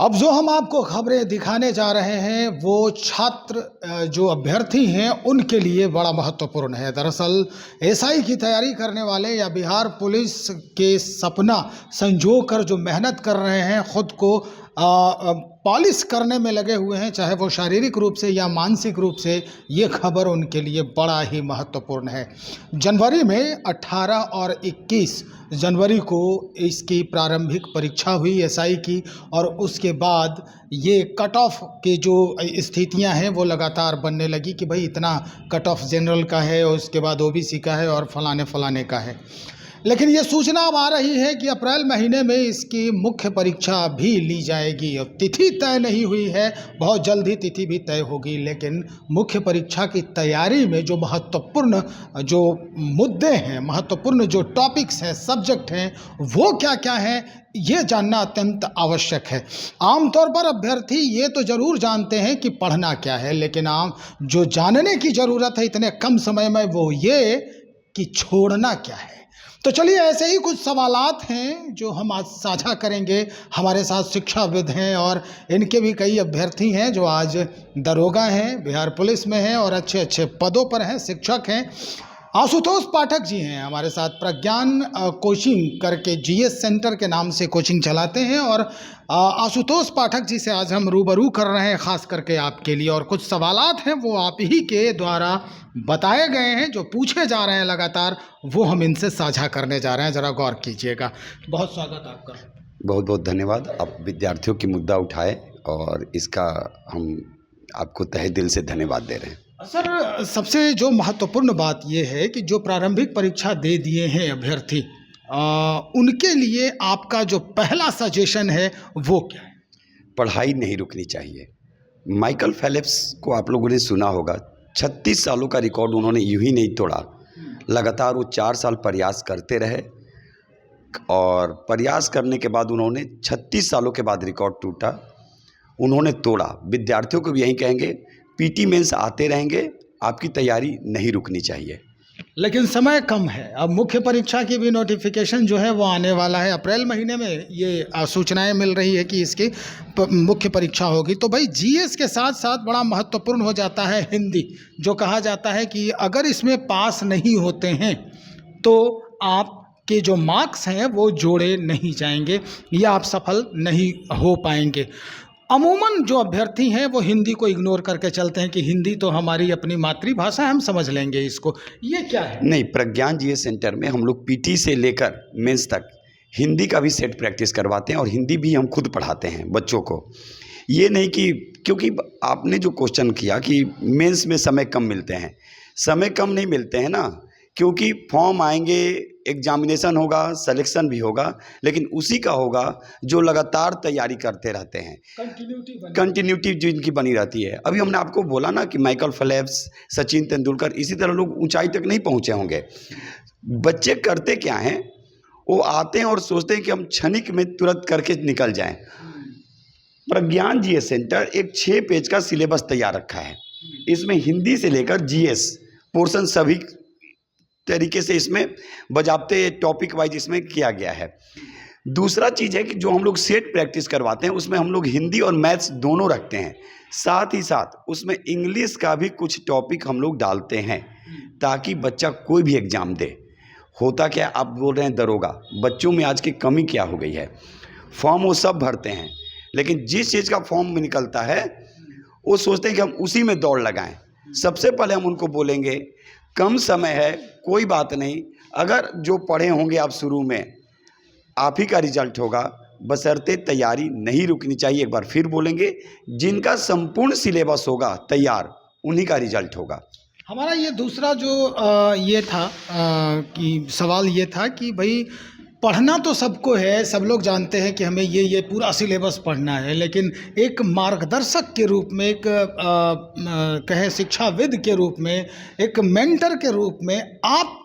अब जो हम आपको खबरें दिखाने जा रहे हैं वो छात्र जो अभ्यर्थी हैं उनके लिए बड़ा महत्वपूर्ण है। दरअसल एसआई की तैयारी करने वाले या बिहार पुलिस के सपना संजो कर जो मेहनत कर रहे हैं, खुद को पॉलिश करने में लगे हुए हैं, चाहे वो शारीरिक रूप से या मानसिक रूप से, ये खबर उनके लिए बड़ा ही महत्वपूर्ण है। जनवरी में 18 और 21 जनवरी को इसकी प्रारंभिक परीक्षा हुई एसआई की, और उसके बाद ये कट ऑफ की जो स्थितियां हैं वो लगातार बनने लगी कि भाई इतना कट ऑफ जनरल का है और उसके बाद ओबीसी का है और फलाने फलाने का है। लेकिन ये सूचना अब आ रही है कि अप्रैल महीने में इसकी मुख्य परीक्षा भी ली जाएगी। अब तिथि तय नहीं हुई है, बहुत जल्द ही तिथि भी तय होगी, लेकिन मुख्य परीक्षा की तैयारी में जो महत्वपूर्ण जो मुद्दे हैं, महत्वपूर्ण जो टॉपिक्स हैं, सब्जेक्ट हैं, वो क्या क्या हैं, ये जानना अत्यंत आवश्यक है। आमतौर पर अभ्यर्थी ये तो ज़रूर जानते हैं कि पढ़ना क्या है, लेकिन जो जानने की ज़रूरत है इतने कम समय में वो ये कि छोड़ना क्या है। तो चलिए, ऐसे ही कुछ सवालात हैं जो हम आज साझा करेंगे। हमारे साथ शिक्षाविद हैं और इनके भी कई अभ्यर्थी हैं जो आज दरोगा हैं, बिहार पुलिस में हैं और अच्छे अच्छे पदों पर हैं, शिक्षक हैं। आशुतोष पाठक जी हैं हमारे साथ, प्रज्ञान कोचिंग करके जीएस सेंटर के नाम से कोचिंग चलाते हैं, और आशुतोष पाठक जी से आज हम रूबरू कर रहे हैं खास करके आपके लिए। और कुछ सवालात हैं वो आप ही के द्वारा बताए गए हैं, जो पूछे जा रहे हैं लगातार, वो हम इनसे साझा करने जा रहे हैं। ज़रा गौर कीजिएगा। बहुत स्वागत आपका। बहुत बहुत धन्यवाद। आप विद्यार्थियों की मुद्दा उठाए और इसका हम आपको तहे दिल से धन्यवाद दे रहे हैं। सर, सबसे जो महत्वपूर्ण बात ये है कि जो प्रारंभिक परीक्षा दे दिए हैं अभ्यर्थी, उनके लिए आपका जो पहला सजेशन है वो क्या है? पढ़ाई नहीं रुकनी चाहिए। माइकल फेलिप्स को आप लोगों ने सुना होगा, 36 सालों का रिकॉर्ड उन्होंने यूं ही नहीं तोड़ा। लगातार वो 4 साल प्रयास करते रहे और प्रयास करने के बाद उन्होंने 36 सालों के बाद रिकॉर्ड टूटा, उन्होंने तोड़ा। विद्यार्थियों को भी यही कहेंगे, पीटी मेंस आते रहेंगे, आपकी तैयारी नहीं रुकनी चाहिए। लेकिन समय कम है। अब मुख्य परीक्षा की भी नोटिफिकेशन जो है वो आने वाला है अप्रैल महीने में। ये सूचनाएं मिल रही है कि इसकी मुख्य परीक्षा होगी। तो भाई जीएस के साथ साथ बड़ा महत्वपूर्ण हो जाता है हिंदी, जो कहा जाता है कि अगर इसमें पास नहीं होते हैं तो आपके जो मार्क्स हैं वो जोड़े नहीं जाएंगे या आप सफल नहीं हो पाएंगे। अमूमन जो अभ्यर्थी हैं वो हिंदी को इग्नोर करके चलते हैं कि हिंदी तो हमारी अपनी मातृभाषा है, हम समझ लेंगे इसको। ये क्या है? नहीं, प्रज्ञान जीएस सेंटर में हम लोग पीटी से लेकर मेंस तक हिंदी का भी सेट प्रैक्टिस करवाते हैं और हिंदी भी हम खुद पढ़ाते हैं बच्चों को। ये नहीं कि, क्योंकि आपने जो क्वेश्चन किया कि मेंस में समय कम मिलते हैं, समय कम नहीं मिलते हैं ना, क्योंकि फॉर्म आएंगे, एग्जामिनेशन होगा, सिलेक्शन भी होगा, लेकिन उसी का होगा जो लगातार तैयारी करते रहते हैं, कंटिन्यूटी जो इनकी बनी रहती है। अभी हमने आपको बोला ना कि माइकल फेलिप्स, सचिन तेंदुलकर, इसी तरह लोग ऊंचाई तक नहीं पहुंचे होंगे। बच्चे करते क्या हैं, वो आते हैं और सोचते हैं कि हम क्षणिक में तुरंत करके निकल जाएं। प्रज्ञान जीएस सेंटर एक 6 पेज का सिलेबस तैयार रखा है। इसमें हिंदी से लेकर जीएस पोर्शन सभी तरीके से इसमें बजाबते टॉपिक वाइज इसमें किया गया है। दूसरा चीज़ है कि जो हम लोग सेट प्रैक्टिस करवाते हैं उसमें हम लोग हिंदी और मैथ्स दोनों रखते हैं, साथ ही साथ उसमें इंग्लिश का भी कुछ टॉपिक हम लोग डालते हैं ताकि बच्चा कोई भी एग्ज़ाम दे। होता क्या, आप बोल रहे हैं दरोगा, बच्चों में आज की कमी क्या हो गई है, फॉर्म वो सब भरते हैं, लेकिन जिस चीज़ का फॉर्म निकलता है वो सोचते हैं कि हम उसी में दौड़ लगाएं। सबसे पहले हम उनको बोलेंगे कम समय है, कोई बात नहीं, अगर जो पढ़े होंगे आप शुरू में, आप ही का रिजल्ट होगा, बशर्ते तैयारी नहीं रुकनी चाहिए। एक बार फिर बोलेंगे, जिनका संपूर्ण सिलेबस होगा तैयार, उन्हीं का रिजल्ट होगा। हमारा ये दूसरा जो ये था कि सवाल ये था कि भाई पढ़ना तो सबको है, सब लोग जानते हैं कि हमें ये पूरा सिलेबस पढ़ना है, लेकिन एक मार्गदर्शक के रूप में, एक कहे शिक्षाविद के रूप में, एक मेंटर के रूप में आप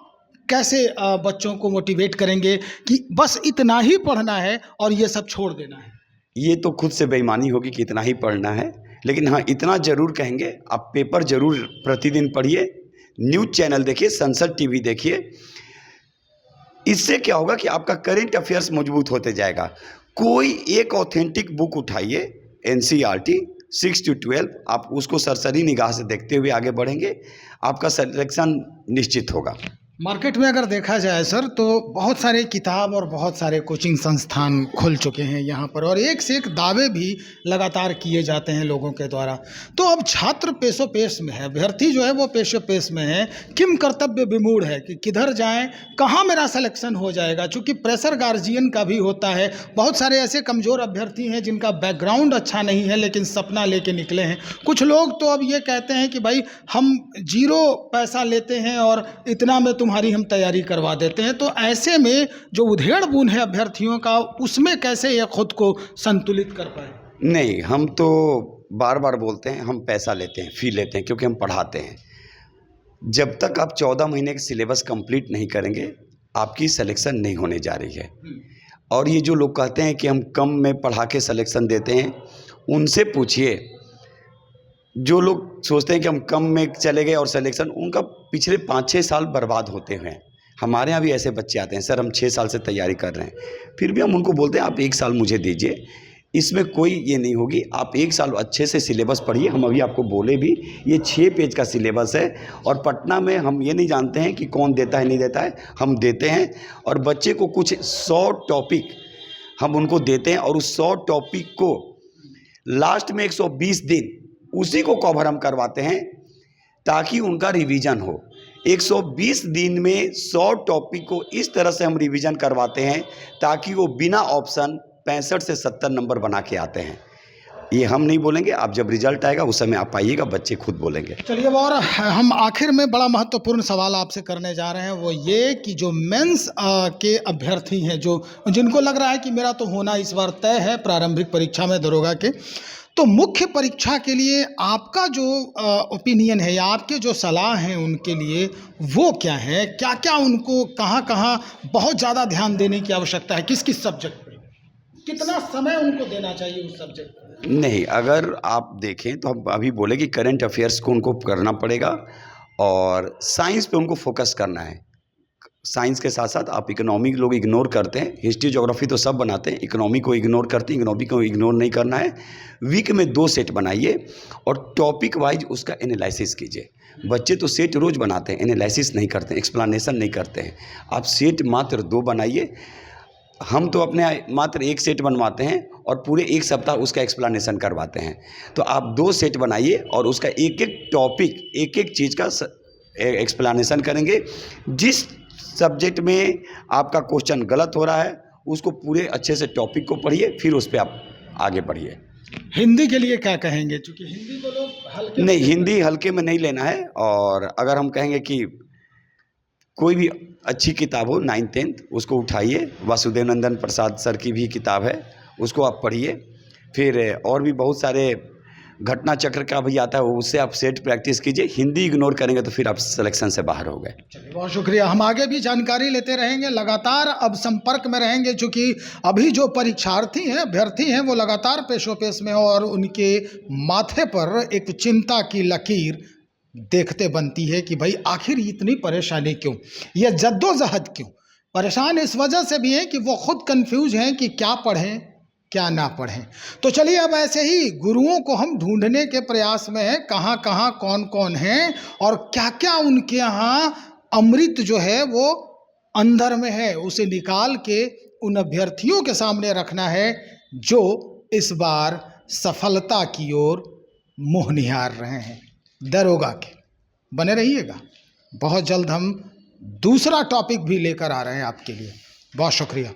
कैसे बच्चों को मोटिवेट करेंगे कि बस इतना ही पढ़ना है और ये सब छोड़ देना है? ये तो खुद से बेईमानी होगी कि इतना ही पढ़ना है, लेकिन हाँ इतना ज़रूर कहेंगे, आप पेपर ज़रूर प्रतिदिन पढ़िए, न्यूज़ चैनल देखिए, संसद टीवी देखिए। इससे क्या होगा कि आपका करेंट अफेयर्स मजबूत होते जाएगा। कोई एक ऑथेंटिक बुक उठाइए, NCERT 6 to 12, आप उसको सरसरी निगाह से देखते हुए आगे बढ़ेंगे, आपका सिलेक्शन निश्चित होगा। मार्केट में अगर देखा जाए सर तो बहुत सारे किताब और बहुत सारे कोचिंग संस्थान खुल चुके हैं यहाँ पर, और एक से एक दावे भी लगातार किए जाते हैं लोगों के द्वारा। तो अब छात्र पेशो पेश में है, अभ्यर्थी जो है वो पेशो पेश में है, किम कर्तव्य विमूढ़ है कि किधर जाएं, कहाँ मेरा सिलेक्शन हो जाएगा। चूँकि प्रेशर गार्जियन का भी होता है, बहुत सारे ऐसे कमज़ोर अभ्यर्थी हैं जिनका बैकग्राउंड अच्छा नहीं है लेकिन सपना लेके निकले हैं। कुछ लोग तो अब ये कहते हैं कि भाई हम 0 पैसा लेते हैं और इतना में तुम्हारी हम तैयारी करवा देते हैं। तो ऐसे में जो उधेड़ बुन है अभ्यर्थियों का, उसमें कैसे ये खुद को संतुलित कर पाए? नहीं, हम तो बार बार बोलते हैं, हम पैसा लेते हैं, फी लेते हैं, क्योंकि हम पढ़ाते हैं। जब तक आप 14 महीने के सिलेबस कंप्लीट नहीं करेंगे, आपकी सिलेक्शन नहीं होने जा रही है। और ये जो लोग कहते हैं कि हम कम में पढ़ा के सिलेक्शन देते हैं, उनसे पूछिए। जो लोग सोचते हैं कि हम कम में चले गए और सिलेक्शन, उनका पिछले 5-6 साल बर्बाद होते हुए हैं। हमारे यहाँ भी ऐसे बच्चे आते हैं, सर हम 6 साल से तैयारी कर रहे हैं, फिर भी हम उनको बोलते हैं आप 1 साल मुझे दीजिए, इसमें कोई ये नहीं होगी, आप 1 साल अच्छे से सिलेबस पढ़िए। हम अभी आपको बोले भी, ये 6 पेज का सिलेबस है, और पटना में हम ये नहीं जानते हैं कि कौन देता है नहीं देता है, हम देते हैं। और बच्चे को कुछ 100 टॉपिक हम उनको देते हैं, और उस 100 टॉपिक को लास्ट में 120 दिन उसी को कवर हम करवाते हैं ताकि उनका रिवीजन हो। 120 दिन में 100 टॉपिक को इस तरह से हम रिवीजन करवाते हैं ताकि वो बिना ऑप्शन 65 से 70 नंबर बना के आते हैं। ये हम नहीं बोलेंगे, आप जब रिजल्ट आएगा उस समय आप आइएगा, बच्चे खुद बोलेंगे। चलिए, और हम आखिर में बड़ा महत्वपूर्ण सवाल आपसे करने जा रहे हैं, वो ये कि जो मेंस के अभ्यर्थी हैं, जो जिनको लग रहा है कि मेरा तो होना इस बार तय है प्रारंभिक परीक्षा में दरोगा के, तो मुख्य परीक्षा के लिए आपका जो ओपिनियन है या आपके जो सलाह हैं उनके लिए वो क्या है? क्या क्या उनको कहाँ बहुत ज़्यादा ध्यान देने की आवश्यकता है? किस किस सब्जेक्ट पे कितना समय उनको देना चाहिए उस सब्जेक्ट पे? नहीं, अगर आप देखें तो हम अभी बोले कि करंट अफेयर्स को उनको करना पड़ेगा, और साइंस पे उनको फोकस करना है। साइंस के साथ साथ आप इकोनॉमी लोग इग्नोर करते हैं, हिस्ट्री ज्योग्राफी तो सब बनाते हैं, इकोनॉमी को इग्नोर करते हैं। इकोनॉमी को इग्नोर नहीं करना है। वीक में 2 सेट बनाइए और टॉपिक वाइज उसका एनालिसिस कीजिए। बच्चे तो सेट रोज़ बनाते हैं, एनालिसिस नहीं करते हैं, एक्सप्लेनेशन नहीं करते हैं। आप सेट मात्र 2 बनाइए। हम तो अपने मात्र 1 सेट बनवाते हैं और पूरे 1 सप्ताह उसका एक्सप्लेनेशन करवाते हैं। तो आप 2 सेट बनाइए और उसका एक एक टॉपिक, एक एक चीज़ का एक्सप्लेनेशन करेंगे। जिस सब्जेक्ट में आपका क्वेश्चन गलत हो रहा है उसको पूरे अच्छे से टॉपिक को पढ़िए, फिर उस पर आप आगे बढ़िए। हिंदी के लिए क्या कहेंगे? क्योंकि हिंदी को लोग हल्के नहीं, हिंदी हल्के में नहीं लेना है। और अगर हम कहेंगे कि कोई भी अच्छी किताब हो 9th 10th उसको उठाइए। वासुदेव नंदन प्रसाद सर की भी किताब है, उसको आप पढ़िए। फिर और भी बहुत सारे घटना चक्र का भी आता है, उससे आप सेट प्रैक्टिस कीजिए। हिंदी इग्नोर करेंगे तो फिर आप सिलेक्शन से बाहर हो गए। चलिए, बहुत शुक्रिया। हम आगे भी जानकारी लेते रहेंगे, लगातार अब संपर्क में रहेंगे, क्योंकि अभी जो परीक्षार्थी हैं, अभ्यर्थी हैं, वो लगातार पेशो पेश में हो और उनके माथे पर एक चिंता की लकीर देखते बनती है कि भाई आखिर इतनी परेशानी क्यों, यह जद्दोजहद क्यों। परेशान इस वजह से भी हैं कि वो खुद कंफ्यूज हैं कि क्या पढ़ें क्या ना पढ़ें। तो चलिए, अब ऐसे ही गुरुओं को हम ढूंढने के प्रयास में हैं, कहाँ कहाँ कौन कौन हैं और क्या क्या उनके यहाँ अमृत जो है वो अंदर में है, उसे निकाल के उन अभ्यर्थियों के सामने रखना है जो इस बार सफलता की ओर मुँह निहार रहे हैं दरोगा के। बने रहिएगा, बहुत जल्द हम दूसरा टॉपिक भी लेकर आ रहे हैं आपके लिए। बहुत शुक्रिया।